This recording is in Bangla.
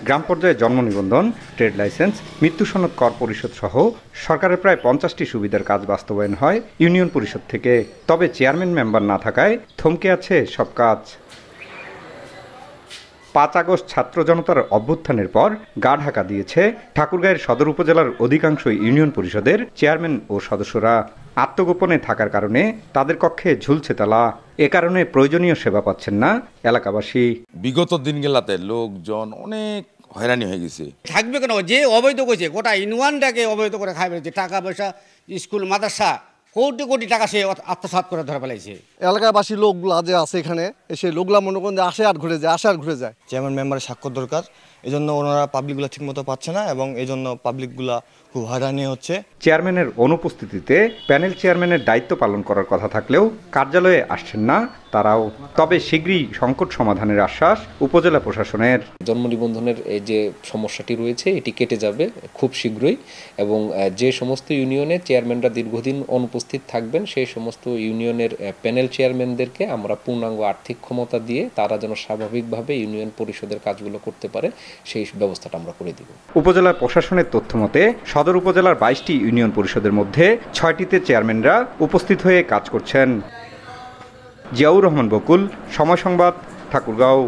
গ্রাম পর্যায়ে জন্ম নিবন্ধন, ট্রেড লাইসেন্স, মৃত্যু সনদ, কর পরিশোধ সহ সরকারের প্রায় ৫০টি সুবিধার কাজ বাস্তবায়ন হয় ইউনিয়ন পরিষদ থেকে। তবে চেয়ারম্যান মেম্বার না থাকায় থমকে আছে সব কাজ। ৫ আগস্ট ছাত্র জনতার অভ্যুত্থানের পর গা ঢাকা দিয়েছে ঠাকুরগাঁয়ের সদর উপজেলার অধিকাংশ ইউনিয়ন পরিষদের চেয়ারম্যান ও সদস্যরা। আত্মগোপনে থাকার কারণে তাদের কক্ষে ঝুলছে তালা। এ কারণে প্রয়োজনীয় সেবা পাচ্ছেন না এলাকাবাসী। বিগত দিনগুলাতে লোকজন অনেক হয়রানি হয়ে গেছে। থাকবে কেন? যে অবৈধ করেছে গোটা ইউনিয়নটাকে অবৈধ করে খাই ফেলেছে। টাকা পয়সা, স্কুল, মাদ্রাসা, কোটি কোটি টাকা সে আত্মসাৎ করে ধরে ফেলাইছে। এলাকাবাসী লোকগুলা যে আছে এখানে এসে লোকগুলা মনে করেন যে আসে আর ঘুরে যায়, আসে আর ঘুরে যায়। চেয়ারম্যান মেম্বারের স্বাক্ষর দরকার, এজন্য ওনারা পাবলিকগুলো ঠিকমতো পাচ্ছে না এবং এজন্য পাবলিকগুলা খুব হয়রানি হচ্ছে। চেয়ারম্যানের অনুপস্থিতিতে প্যানেল চেয়ারম্যানের দায়িত্ব পালন করার কথা থাকলেও কার্যালয়ে আসছেন না তারাও। তবে শীঘ্রই সংকট সমাধানের আশ্বাস উপজেলা প্রশাসনের। জন্ম নিবন্ধনের যে সমস্যাটি রয়েছে এটি কেটে যাবে খুব শীঘ্রই, এবং যে সমস্ত ইউনিয়নে চেয়ারম্যানরা দীর্ঘদিন অনুপস্থিত থাকবেন সেই সমস্ত ইউনিয়নের প্যানেল চেয়ারম্যানদেরকে আমরা পূর্ণাঙ্গ আর্থিক ক্ষমতা দিয়ে তারা যেন স্বাভাবিকভাবে ইউনিয়ন পরিষদের কাজগুলো করতে পারে সেই ব্যবস্থাটা আমরা করে দিব। উপজেলা প্রশাসনের তথ্য মতে সদর উপজেলার ২২টি ইউনিয়ন পরিষদের মধ্যে ৬টিতে চেয়ারম্যানরা উপস্থিত হয়ে কাজ করছেন। জিয়াউর রহমান বকুল, সময় সংবাদ, ঠাকুরগাঁও।